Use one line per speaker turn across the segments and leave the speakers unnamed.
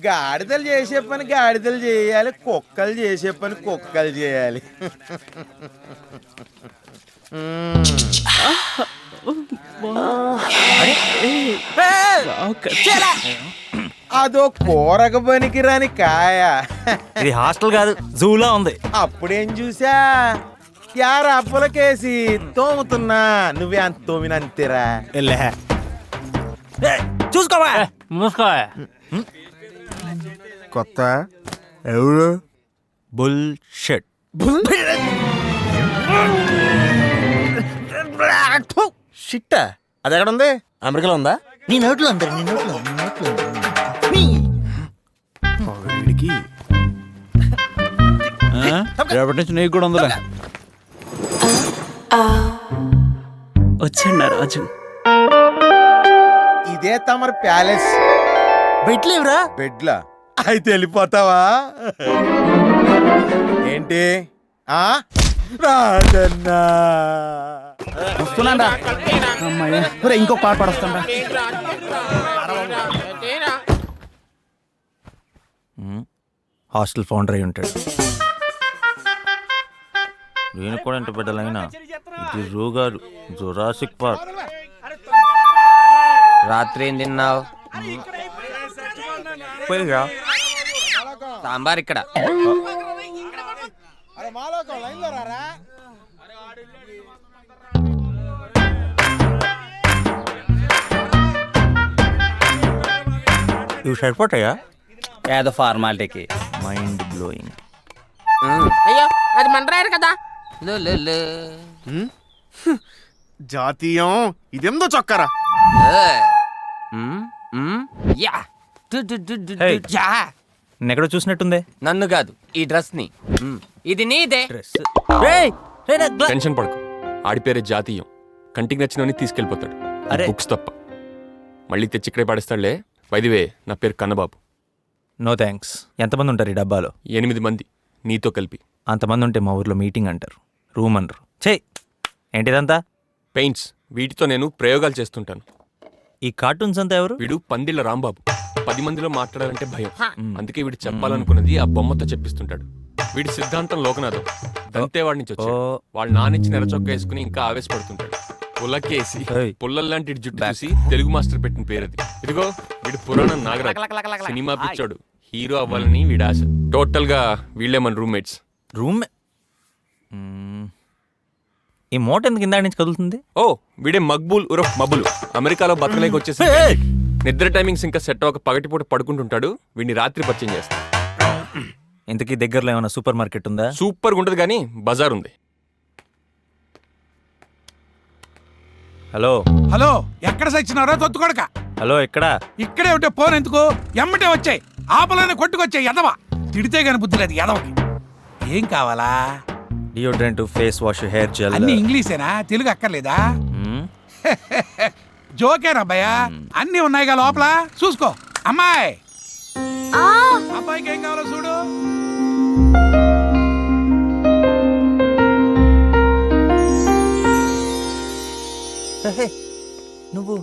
గాడిదలు చేసే పని గాడిదలు చేయాలి, కుక్కలు చేసే పని కుక్కలు చేయాలి. అదో కూరక పనికి రాని కాయ.
ఇది హాస్టల్ కాదు, జూలా ఉంది.
అప్పుడేం చూసా, యార అప్పులకేసి తోముతున్నా, నువ్వే అంత తోమినంతేరా.
చూసుకోవా మూసుకో.
కొత్త ఎవరు?
బుల్ షెట్.
షిట్ట అది ఎక్కడ ఉంది? అమెరికాలో ఉందా?
నీ నోట్లో అందరు నీ నోట్లో
రేపటి నుంచి నీకు కూడా ఉందిలే.
వచ్చండి రాజు.
ఇదే తమరి ప్యాలెస్.
బెడ్లేవురా?
బెడ్లా? అయితే వెళ్ళిపోతావా ఏంటి? రాజన్నా
వస్తున్నాడా? ఇంకో పాట పడొస్తాడా?
హాస్టల్ ఫౌండర్ అయి ఉంటాడు. నేను కూడా ఇంత బిడ్డలైనా ఇది జూ గారు, జురాసిక్ పార్క్.
రాత్రి ఏం తిన్నావు? సాంబార్ ఇక్కడ.
ఇవి సరిపోతాయా?
ఏదో ఫార్మాలిటీకి.
Mind blowing.
అయ్యో అది మండరాయరు కదా.
జాతీయం ఇదెందో చొక్కరా.
ఎక్కడో చూసినట్టుందే.
నన్ను కాదు, ఈ డ్రెస్ ని. ఇది నీదే.
టెన్షన్ పడకు, ఆడిపేరే జాతీయం. కంటికి నచ్చినవని తీసుకెళ్ళిపోతాడు,
అరే
బుక్స్ తప్ప. మళ్ళీ తెచ్చి ఇక్కడే పడేస్తాడులే. వైదివే, నా పేరు కన్నబాబు.
No thanks. ఎంతమంది ఉంటారు ఈ డబ్బాలో?
8 మంది నీతో కలిపి.
అంతమంది ఉంటే మా ఊర్లో మీటింగ్ అంటారు, రూమ్ అనరు. చే ఏంటిదంతా?
పెయింట్స్, వీటితో నేను ప్రయోగాలు చేస్తుంటాను.
ఈ కార్టూన్స్ అంతా ఎవరు?
వీడు పందిళ్ళ రాంబాబు. 10 మందిలో మాట్లాడాలంటే భయం, అందుకే వీడు చెప్పాలనుకున్నది ఆ బొమ్మతో చెప్పిస్తుంటాడు. వీడి సిద్ధాంతం లోకనాథం. దంతేవాడి నుంచి వచ్చాడు. వాళ్ళ నానిచ్చి నెలచొక్క వేసుకుని ఇంకా ఆవేశపడుతుంటాడు. పుల్లకేసి పుల్లల్లాంటి జుట్టు చూసి తెలుగు మాస్టర్ పెట్టిన పేరది. ఇదిగో వీడు పురాణం నాగరాజ్, సినిమా పిచ్చోడు. హీరో అవ్వాలని వీడి ఆశ. టోటల్ గా వీళ్ళే మన రూమ్మేట్స్.
రూమ్ ఈ మూట ఎందుకు ఇందాక నుంచి కదులుతుంది?
ఓ వీడే మక్బూల్ ఉరఫ్ మబులు. అమెరికాలో బతకలేక వచ్చేసి నిద్ర టైమింగ్స్ ఇంకా సెట్ అవ్వక పగటిపూట పడుకుంటుంటాడు. వీడిని రాత్రి పరిచయం చేస్తా.
ఇంతకీ దగ్గరలో ఏమైనా సూపర్ మార్కెట్ ఉందా?
సూపర్గా ఉంటుంది కానీ బజార్ ఉంది.
హలో
హలో, ఎక్కడ సచ్చినారో తొత్తుకొడక.
హలో ఎక్కడా?
ఇక్కడే ఉంటే ఫోన్ ఎందుకు? ఎమ్మటే వచ్చాయి, ఆపలోనే కొట్టుకొచ్చాయి. ఎదవ తిడితే గాని బుద్ధి లేదు ఎదవకి. ఏం కావాలా?
Deodorant, face wash, hair gel.
అన్ని ఇంగ్లీషేనా, తెలుగు అక్కర్లేదా? జోకేనబ్బాయా, అన్ని ఉన్నాయిగా లోపల, చూసుకో. అమ్మాయి, అబ్బాయికి ఏం కావాలో చూడు.
నువ్వు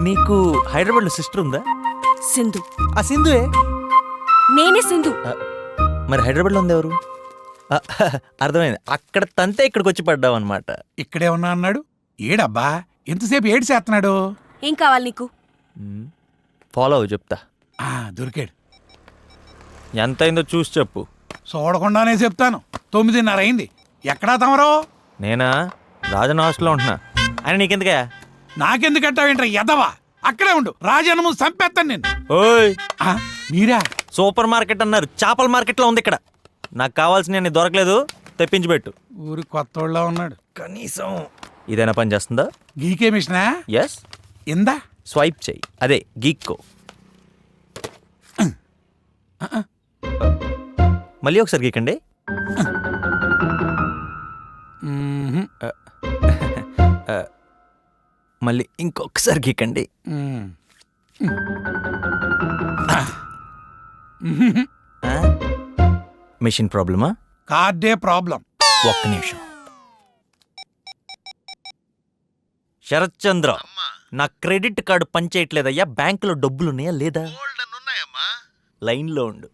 నీకు హైదరాబాద్ లో సిస్టర్ ఉందా?
సింధు.
ఆ సింధువే.
నేనే సింధు.
మరి హైదరాబాద్ లో ఉంది ఎవరు? అర్థమైంది, అక్కడ తంతే ఇక్కడికి వచ్చి పడ్డావు అనమాట.
ఇక్కడే ఉన్నా అన్నాడు. ఏడబ్బా ఎంతసేపు ఏడు చేస్తున్నాడు?
ఏం కావాలి నీకు?
ఫాలో అవ్వు, చెప్తా.
దొరికాడు.
ఎంత అయిందో చూసి చెప్పు.
చూడకుండానే చెప్తాను. 9:30 అయింది. ఎక్కడా తమరో?
నేనా రాజన్ హాస్టల్లో ఉంటున్నా. అని నీకెందుకే?
నాకెందుకంటావేంట్రా ఎదవా? అక్కడే ఉండు, రాజన్నము చంపేస్తాను నేను.
ఓయ్
మీరా?
సూపర్ మార్కెట్ అన్నారు, చేపల మార్కెట్ లో ఉంది ఇక్కడ. నాకు కావాల్సిన దొరకలేదు, తెప్పించి పెట్టు.
ఊరి కొత్తోళ్ళ ఉన్నాడు.
కనీసం ఇదైనా పని చేస్తుందా?
గీకే మిషనా?
ఎస్.
ఇందా
స్వైప్ చెయ్యి, అదే గీక్కో. మళ్ళీ ఒకసారి గీకండి. మళ్ళీ ఇంకొకసారి గీకండి. మెషిన్ ప్రాబ్లమా?
కార్డే ప్రాబ్లం.
ఒక్క నిమిషం. శరత్ చంద్ర, నా క్రెడిట్ కార్డు పనిచేయట్లేదయ్యా, బ్యాంకులో డబ్బులు ఉన్నాయా లేదా?
ఉన్నాయమ్మా,
లైన్లో ఉండు.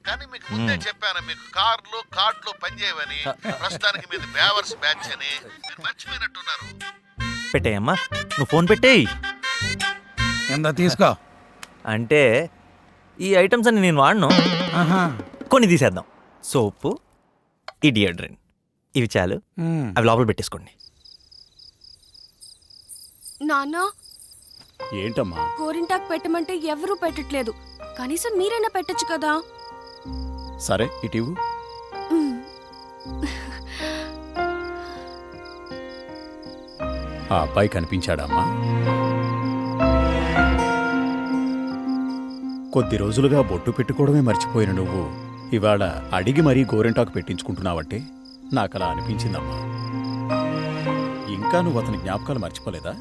కానీ మీకు ముందే చెప్పాను, మీకు కార్డులు పనిచేయవని. ప్రస్తుతానికి మీది బేవర్స్ బ్యాచ్ అని మీరు మర్చిపోయినట్టున్నారు.
పెట్టేయమ్మా, నువ్వు ఫోన్ పెట్టేయి.
ఎంత తీసుకో.
అంటే ఈ ఐటమ్స్ అన్ని నేను వాడను,
ఆహా.
కొన్ని తీసేద్దాం. సోపు, ఈ డియోడ్రెంట్, ఇవి చాలు. అవి లోపల పెట్టేసుకోండి.
నాన్న,
ఏంటమ్మా?
గోరింటాకు పెట్టమంటే ఎవరూ పెట్టట్లేదు. కనీసం మీరైనా పెట్టొచ్చు కదా.
సరే ఇటు ఆ అబ్బాయి కనిపించాడమ్మా? కొద్ది రోజులుగా బొట్టు పెట్టుకోవడమే మర్చిపోయిన నువ్వు ఇవాళ అడిగి మరీ గోరెంటాకు పెట్టించుకుంటున్నావంటే నాకు అలా అనిపించిందమ్మా. ఇంకా నువ్వు అతని జ్ఞాపకాలు మర్చిపోలేదా?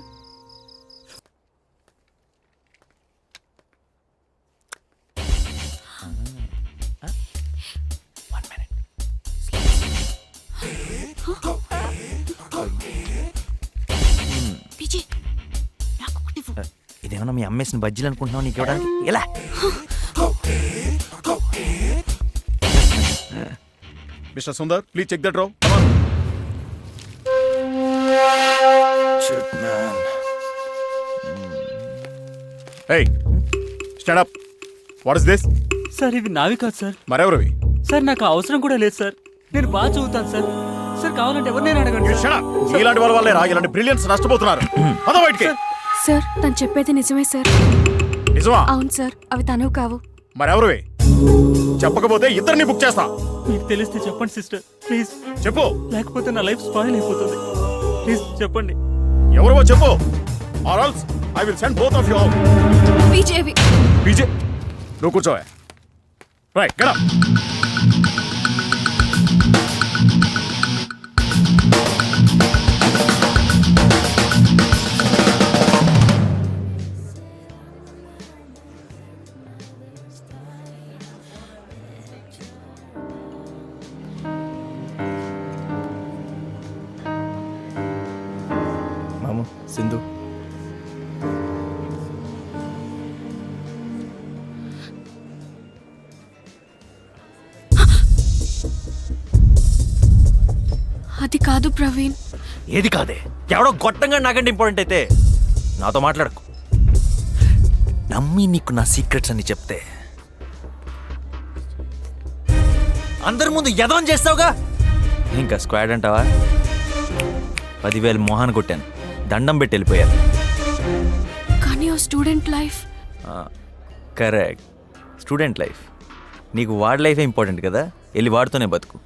పిజి, నాకు ఒకటి ఇవ్వు.
ఇదేమన్నా మీ అమ్మేసిన బజ్జీలు అనుకుంటున్నావు నీకు ఇవ్వడానికి? ఎలా?
Mister Sundar, please check that row. Hey, stand up. What is this?
Sir ఇవి నావి కాదు సార్.
మరెవరివి?
సార్ నాకు అవసరం కూడా లేదు సార్. నేను బాగా చదువుతాను సార్. సార్ కావాలంటే ఎవరినైనా అడగండి.
You shut up. ఇలాంటి వాళ్ళ వల్లే ఇలాంటి బ్రిలియన్స్ నష్టపోతున్నారు. పద బయటికి.
సార్, తను చెప్పేది నిజమే సార్.
నిజమా?
అవును సార్, అవి తనవు కావు.
మరెవరివి? చెప్పకపోతే ఇద్దరిని బుక్ చేస్తా.
మీకు తెలిస్తే చెప్పండి సిస్టర్, ప్లీజ్.
చెప్పు.
లేకపోతే నా లైఫ్ స్పాయిల్ అయిపోతుంది. ప్లీజ్ చెప్పండి.
ఎవరో చెప్పు. Or else I will send both of you home.
విజయవి.
Vijay, నువ్వు కూర్చోవే. Right, get up.
మాము, సింధు.
అది కాదు ప్రవీణ్.
ఏది కాదే? ఎవడో గొట్టంగా నాకంటే ఇంపార్టెంట్ అయితే నాతో మాట్లాడకు. నమ్మి నీకు నా సీక్రెట్స్ అని చెప్తే అందరి ముందు యదవం చేస్తావుగా. ఇంకా స్క్వాడ్ అంటావా? 10,000 మోహన్ కొట్టాను, దండం పెట్టి వెళ్ళిపోయారు.
కానీ ఓ student life.
Correct, student life. నీకు వాడి లైఫే ఇంపార్టెంట్ కదా, వెళ్ళి వాడుతూనే బతుకు.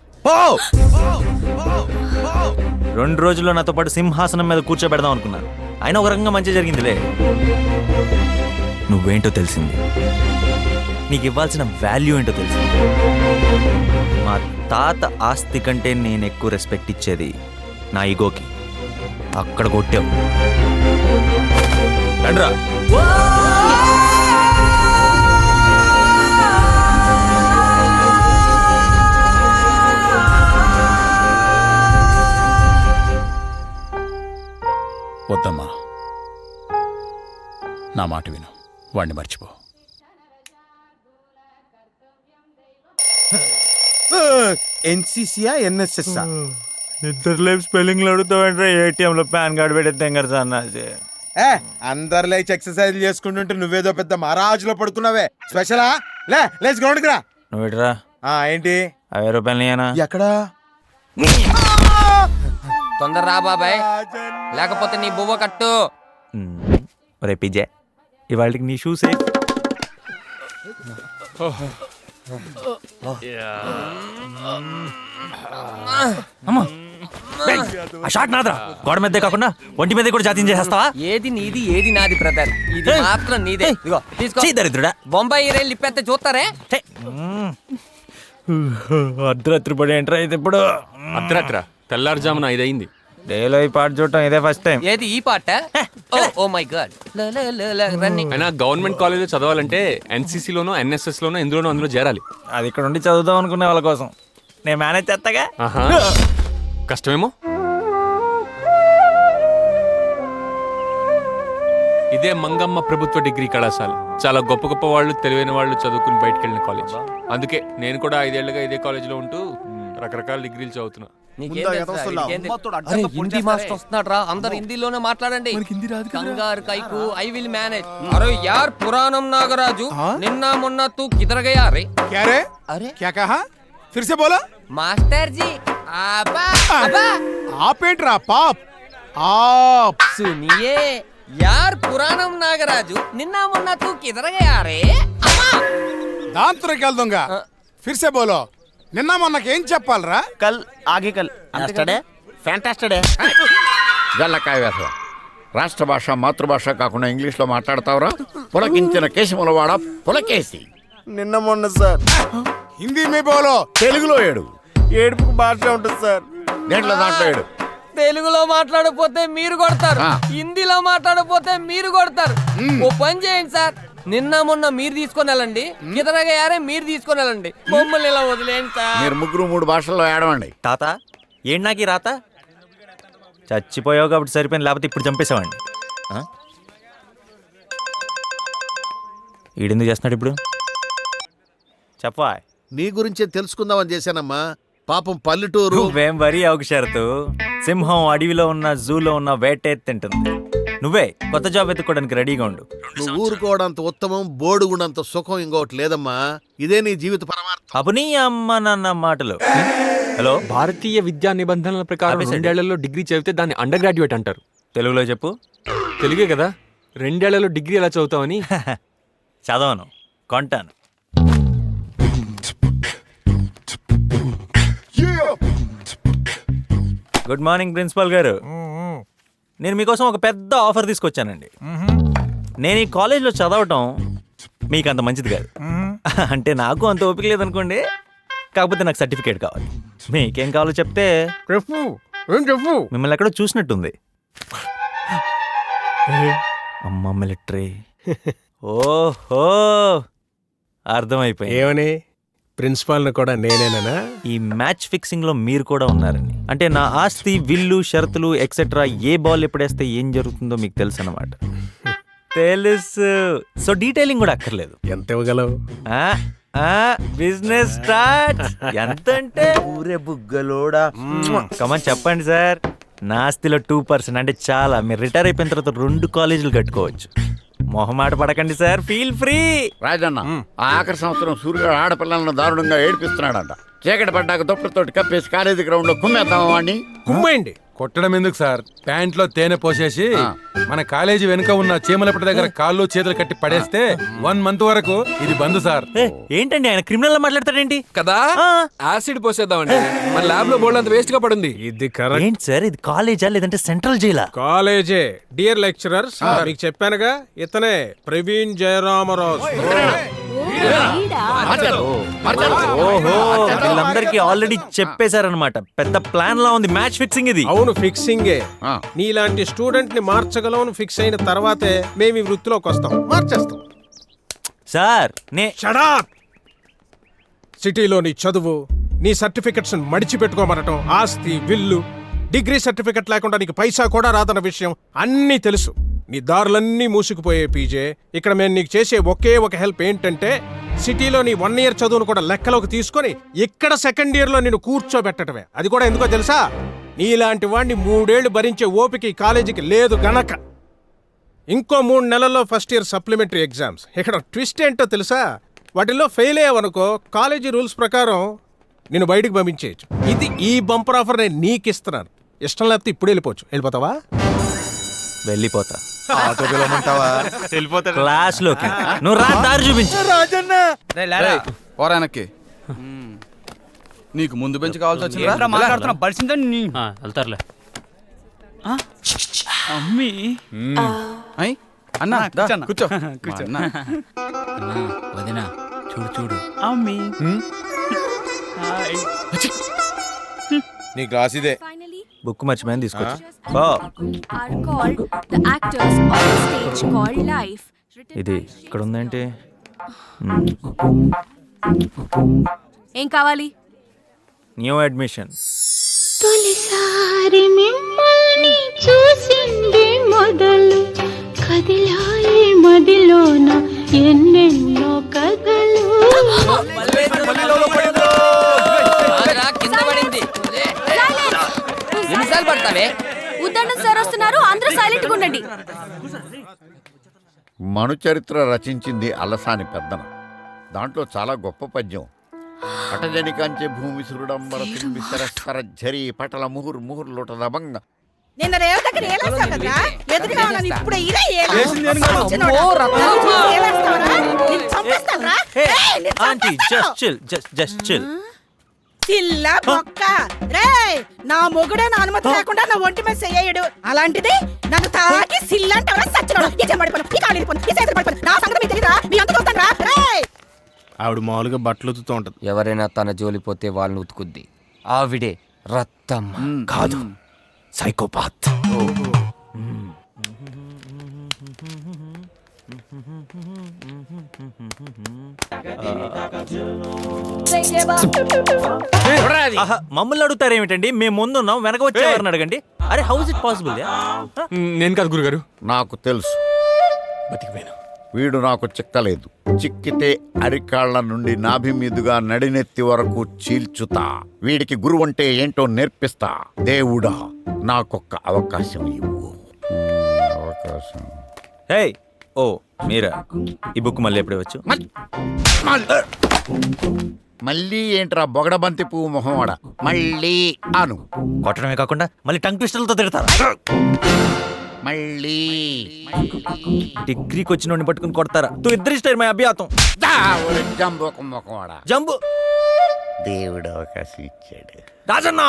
2 రోజుల్లో నాతో పాటు సింహాసనం మీద కూర్చోబెడదాం అనుకున్నాను. అయినా ఒక రకంగా మంచి జరిగిందిలే. నువ్వేంటో తెలిసింది, నీకు ఇవ్వాల్సిన వాల్యూ ఏంటో తెలిసింది. మా తాత ఆస్తి కంటే నేను ఎక్కువ రెస్పెక్ట్ ఇచ్చేది నా ఈగోకి. అక్కడ కొట్టావు. రండ్రా.
వద్దమ్మా, నా మాట విను. వాణ్ణి మర్చిపో.
ఎన్సీసీయా ఎన్ఎస్ఎస్?
ఇద్దరు లైఫ్ స్పెల్లింగ్లో అడుగుతావంటే ఏటీఎంలో పాన్ కార్డు పెట్టేద్దాం కదా అన్నాసి.
అందరు లేచి ఎక్సర్సైజ్ చేసుకుంటుంటే నువ్వేదో పెద్ద మహారాజులో పడుకున్నావే. స్పెషలా? లేచి గ్రౌండ్కి రా.
నువ్వు ఇట్రా.
ఏంటి?
50 రూపాయలు
ఎక్కడా?
తొందర రా బాబాయ్, లేకపోతే నీ బువ్వ కట్టు.
ఒరే పిజ్జా, ఇవాళకి నీ షూస్ అమ్మా, ఆ షాట్ నాదరా. గోడ మీదే కాకుండా ఒంటి మీద కూడా జాతీయం చేసేస్తావా?
ఏది నీది ఏది నాది బ్రదర్, ఇది మాత్రం నీదే. ఇదిగో తీసుకో.
దరిద్రుడా,
బొంబాయి రైలు ఇప్పేస్తే చూస్తారే.
అర్ధరాత్రి పడి ఎంటర్ అయితే ఇప్పుడు
అర్ధరాత్ర తెల్లారుజామున 5 అయింది.
డేలో ఈ పాట చూడటం ఇదే ఫస్ట్ టైం.
ఏది ఈ పాట? Oh my god. రన్నింగ్.
అయినా గవర్నమెంట్ కాలేజ్లో చదవాలంటే ఎన్సీసీలోనో ఎన్ఎస్ఎస్లోనో ఎందులోనో అందులో చేరాలి.
అది ఇక్కడ ఉండి చదువుదాం అనుకునే వాళ్ళ కోసం నేను మేనేజ్ చేస్తాగా.
ఆహా, కష్టమేమో. ఇదే మంగమ్మ ప్రభుత్వ డిగ్రీ కళాశాల. చాలా గొప్ప గొప్ప వాళ్ళు, తెలివైన వాళ్ళు చదువుకుని బయటకు వెళ్ళిన కాలేజ్. అందుకే నేను కూడా 5 ఏళ్లుగా ఇదే కాలేజీలో ఉంటూ రకరకాల డిగ్రీలు చదువుతున్నా.
అరే హిందీ మాస్టర్ వస్తున్నాడు రా, అందరు హిందీలోనే మాట్లాడండి. కంగారు కైకు ఐ విల్ మేనేజ్. అరే యార్ పురాణం నాగరాజు నిన్న మొన్న తూ కిదర్ గయా రే.
क्या रे?
అరే
क्या कहा? फिर से बोला.
మాస్టర్ జీ అబ్బా అబ్బా
आप ఏంట్రా పాప్ आप
సునియే యార్ పురాణం నాగరాజు నిన్న మొన్న తూ కిదర్ గయా రే.
దాంతో దొంగ फिर से बोलो. నిన్న మొన్నకేం చెప్పాలరా?
కల్ ఆగే కల్ అస్టడే ఫ్యాంటాస్టడే
గల్లకాయ వేసవ రాష్ట్ర భాష మాతృభాష కాకుండా ఇంగ్లీష్లో మాట్లాడతావురా? పులకించిన కేశముల వాడ పులకేసి.
నిన్న మొన్న సార్
హిందీ మీ బోలో.
తెలుగులో ఏడు.
ఏడుపుకు భాష ఉంటుంది సార్.
దేంట్లో దాంట్లో ఏడు.
తెలుగులో మాట్లాడకపోతే మీరు కొడతారు, హిందీలో మాట్లాడకపోతే మీరు కొడతారు. ఓ పని చేయండి సార్, నిన్న మొన్న మీరు తీసుకొని వెళ్ళండి, కిదరగారే మీరు తీసుకొని వెళ్ళండి, బొమ్మల్ని ఇలా వదిలేయండి సార్.
మీరు ముగ్గురు 3 భాషల్లో ఏడవండి.
తాత ఏంటి నాకు ఈ రాత? చచ్చిపోయావు కాబట్టి సరిపోయింది, లేకపోతే ఇప్పుడు చంపేసావండి. ఈడెందుకు చేస్తున్నాడు ఇప్పుడు? చెప్పా.
నీ గురించే తెలుసుకుందామని చేశానమ్మా. పాపం పల్లెటూరు.
నువ్వేం వరి అవకు షరతు. సింహం అడవిలో ఉన్న జూలో ఉన్న వేటే తింటుంది. నువ్వే కొత్త జాబ్ ఎత్తుకోవడానికి రెడీగా ఉండు.
నువ్వు ఊరుకోవడంత ఉత్తమం, బోడుగుడంత సుఖం ఇంకోటి లేదమ్మా. ఇదే నీ జీవిత పరమార్థం.
అప్పుడు అమ్మ నాన్న మాటలు. హలో,
భారతీయ విద్యా నిబంధనల ప్రకారం 2 ఏళ్లలో డిగ్రీ చదివితే దాన్ని అండర్ గ్రాడ్యుయేట్ అంటారు.
తెలుగులో చెప్పు.
తెలుగే కదా, 2 ఏళ్లలో డిగ్రీ ఎలా చదువుతావని.
చదవను, కొంటాను. గుడ్ మార్నింగ్ ప్రిన్సిపాల్ గారు. నేను మీకోసం ఒక పెద్ద ఆఫర్ తీసుకొచ్చానండి. నేను ఈ కాలేజ్లో చదవటం మీకు అంత మంచిది కాదు. అంటే నాకు అంత ఓపిక లేదనుకోండి. కాకపోతే నాకు సర్టిఫికేట్ కావాలి. మీకేం కావాలో చెప్తే
చెప్పు. ఏం చెప్పు.
మిమ్మల్ని ఎక్కడో చూసినట్టుంది. అమ్మ మిలిటరీ. ఓహో, అర్థమైపోయింది.
ఏమని? ప్రిన్సిపాల్ కూడా నేనేనా?
ఈ మ్యాచ్ ఫిక్సింగ్ లో మీరు కూడా ఉన్నారని. అంటే నా ఆస్తి, విల్లు, షరతులు ఎక్సెట్రా ఏ బాల్ ఎప్పుడేస్తే ఏం జరుగుతుందో మీకు తెలుసు అన్నమాట. తెలుసు. సో డీటెయిలింగ్ కూడా అక్కర్లేదు.
ఎంత ఇవ్వగలవు?
Business start. ఎంత అంటే ఊరే బుగ్గలోడా. కమన్ చెప్పండి సార్. నా ఆస్తిలో 2% అంటే చాలా. మీరు రిటైర్ అయిపోయిన తర్వాత 2 కాలేజీలు కట్టుకోవచ్చు. మొహమాట పడకండి సార్, ఫీల్ ఫ్రీ.
రాజన్న, ఆ ఆఖరి సంవత్సరం సూర్యుడు ఆడపిల్లలను దారుణంగా ఏడిపిస్తున్నాడంట. చీకటి పడ్డాక దుప్పటితోటి కప్పేసి కాలేజీ గ్రౌండ్ లో కుమ్మేద్దామా వాడిని?
కుమ్మేయండి. కొట్టడం ఎందుకు సార్? ప్యాంట్ లో తేనె పోసేసి మన కాలేజీ వెనుక ఉన్న చీమలపటి దగ్గర కాళ్ళు చేతులు కట్టి పడేస్తే 1 మంత్ వరకు ఇది బంద్ సార్.
ఏంటండి ఆయన క్రిమినల్ లా మాట్లాడతాడేంటి?
కదా, యాసిడ్ పోసేద్దామండి. మన ల్యాబ్ లో బోల్డ్ అంత వేస్ట్ గా పడింది.
ఇది కరెక్ట్.
ఏంటి సార్, ఇది కాలేజా లేదంటే సెంట్రల్ జైలా?
కాలేజే. డియర్ లెక్చరర్స్, మీకు చెప్పానుగా, ఇతనే ప్రవీణ్ జయరామరాజు.
ఓహో, వీళ్ళందరికీ ఆల్రెడీ చెప్పేశారనమాట. పెద్ద ప్లాన్ లా ఉంది మ్యాచ్ ఫిక్సింగ్ ఇది.
అవును, ఫిక్సింగే. నీలాంటి స్టూడెంట్ ని మార్చగలవని ఫిక్స్ అయిన తర్వాతే మేము ఈ వృత్తిలోకి వస్తాం. మార్చేస్తాం
సార్.
షడప్. సిటీలో నీ చదువు, నీ సర్టిఫికెట్స్ మడిచిపెట్టుకోమనటం, ఆస్తి, విల్లు, డిగ్రీ సర్టిఫికెట్ లేకుండా నీకు పైసా కూడా రాదన్న విషయం అన్నీ తెలుసు. నీ దారులన్నీ మూసుకుపోయే పీజే. ఇక్కడ మేము నీకు చేసే ఒకే ఒక హెల్ప్ ఏంటంటే, సిటీలో నీ 1 ఇయర్ చదువును కూడా లెక్కలోకి తీసుకొని ఇక్కడ 2nd ఇయర్ లో నేను కూర్చోబెట్టడమే. అది కూడా ఎందుకో తెలుసా? నీలాంటి వాడిని 3 ఏళ్లు భరించే ఓపిక ఈ కాలేజీకి లేదు గనక. ఇంకో 3 నెలల్లో ఫస్ట్ ఇయర్ సప్లిమెంటరీ ఎగ్జామ్స్. ఇక్కడ ట్విస్ట్ ఏంటో తెలుసా? వాటిల్లో ఫెయిల్ అయ్యావనుకో కాలేజీ రూల్స్ ప్రకారం నేను బయటకు పంపించేయచ్చు. ఇది ఈ బంపర్ ఆఫర్ నేను నీకు ఇస్తున్నాను. ఇష్టం లేకపోతే ఇప్పుడు వెళ్ళిపోవచ్చు. వెళ్ళిపోతావా?
వెళ్ళిపోతా.
ఆటో పిలవమంటావా?
క్లాస్ లోకి నువ్వు రా, దారి చూపించు.
పోరానక్కి నీకు ముందు బెంచ్ కావాల్సి వచ్చిందా?
వెళ్తారులే. అమ్మీ
అన్నా కూర్చో.
వదినా చూడు చూడు. అమ్మీ
నీ క్లాస్ ఇదే.
బుక్ మర్చిపోయింది, తీసుకొచ్చు. ఇది ఇక్కడ ఉందేంటి?
ఏం కావాలి?
New admission.
తొలిసారి మిమ్మల్ని చూసింది మొదలు
కదిలాయి మదిలోన ఎన్నెన్నో కథలు.
ఆదిరా, కింద పడింది. ఎన్నిసార్లు పడతావే?
ఉద్దండం సార్ వస్తున్నారు, అందరూ సైలెంట్ గా ఉండండి.
మనుచరిత్ర రచించింది అలసాని పెద్దన. దాంట్లో చాలా గొప్ప పద్యం. పటజనికాంచే భూమి సురుడంబర విసరస్సర ఝరి పటల ముహుర్ ముహుర్ లోటదబంగ.
నిన్న రేవు దగ్గర ఏలేస్తావు కదరా, ఎదురుగా ఉన్నాను ఇప్పుడు ఇలా సిల్లా బొక్క రే. నా మొగుడే నా అనుమతి లేకుండా నా ఒంటి మీద చెయ్యడు. అలాంటిది నన్ను తాకి సిల్లంటావా సచ్చినోడు. ఈ చెంబడి పను, ఈ కాలి పను, ఈ చేతులు పడిపోను. నా సంగతి మీకు తెలియదా? మీ అంత చూస్తాను రా రే.
ఆవిడ మామూలుగా బట్టలు ఉతుకుతూ ఉంటది.
ఎవరైనా తన జోలిపోతే వాళ్ళని ఉతుకుద్ది. ఆవిడే రత్తమ్మ కాదు, సైకోపాత్.
మమ్మల్ని అడుగుతారేమిటండి? మేము ముందున్నాం, వెనక వచ్చేవారిని అడగండి. అరే హౌ ఇస్ ఇట్ పాసిబుల్?
నేను కాదు గురుగారు,
నాకు తెలుసు,
బతికిపోయాను.
వీడు నాకు చిక్కలేదు. చిక్కితే అరికాళ్ల నుండి నాభి మీదుగా నడినెత్తి వరకు చీల్చుతా. వీడికి గురువు అంటే ఏంటో నేర్పిస్తా. దేవుడా, నాకొక్క అవకాశం ఇవ్వు. అవకాశం.
హే ఓ మీరా, ఈ బుక్ మళ్ళీ ఎప్పుడు వచ్చు?
మళ్ళీ ఏంట్రా బొగడబంతి పువ్వు మొహమాడ? మళ్ళీ అను.
కొట్టడమే కాకుండా మళ్ళీ టంగ్ ట్విస్టర్లతో తిడతారా?
మళ్ళీ
డిగ్రీకి వచ్చిన పట్టుకుని కొడతారా? తూ ఇద్దరి స్టైల్ మై అభ్యాతం.
జంబోక మొహమాడ.
జంబు.
దేవుడు అవకాశం ఇచ్చాడు.
రాజన్న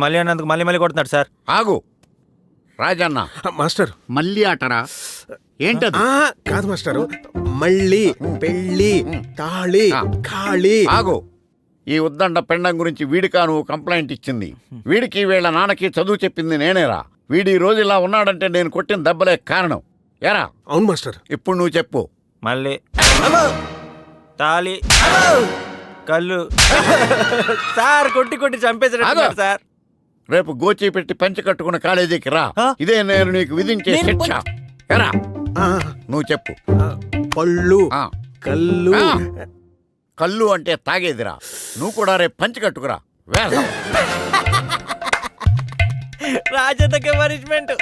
మళ్ళీ అన్నందుకు మళ్ళీ కొడుతున్నాడు సార్.
ఆగు రాజన్న.
మాస్టర్,
మళ్ళీ ఆటరా? ఏంటది?
కాదు మాస్టారు, మళ్ళీ పెళ్ళి తాళి ఖాళీ.
ఆగు. ఈ ఉద్దండ పెండం గురించి వీడికా నువ్వు కంప్లైంట్ ఇచ్చింది? వీడికి వీళ్ళ నాన్నకి చదువు చెప్పింది నేనేరా. వీడి ఈ రోజు ఇలా ఉన్నాడంటే నేను కొట్టిన దెబ్బలే కారణం. ఎరా?
అవును మాస్టర్.
ఇప్పుడు నువ్వు చెప్పు.
మళ్ళీ తాళి కళ్ళు సార్ కొట్టి చంపేసాడు సార్.
రేపు గోచి పెట్టి పంచి కట్టుకున్న కాలేజీకి రా. ఇదే నేను నీకు విధించే శిక్ష. ఎరా? నువ్వు చెప్పు.
పళ్ళు కళ్ళు.
కళ్ళు అంటే తాగేదిరా. నువ్వు కూడా రేపు పంచి కట్టుకురా.
రాజన్నకే పనిష్మెంట్.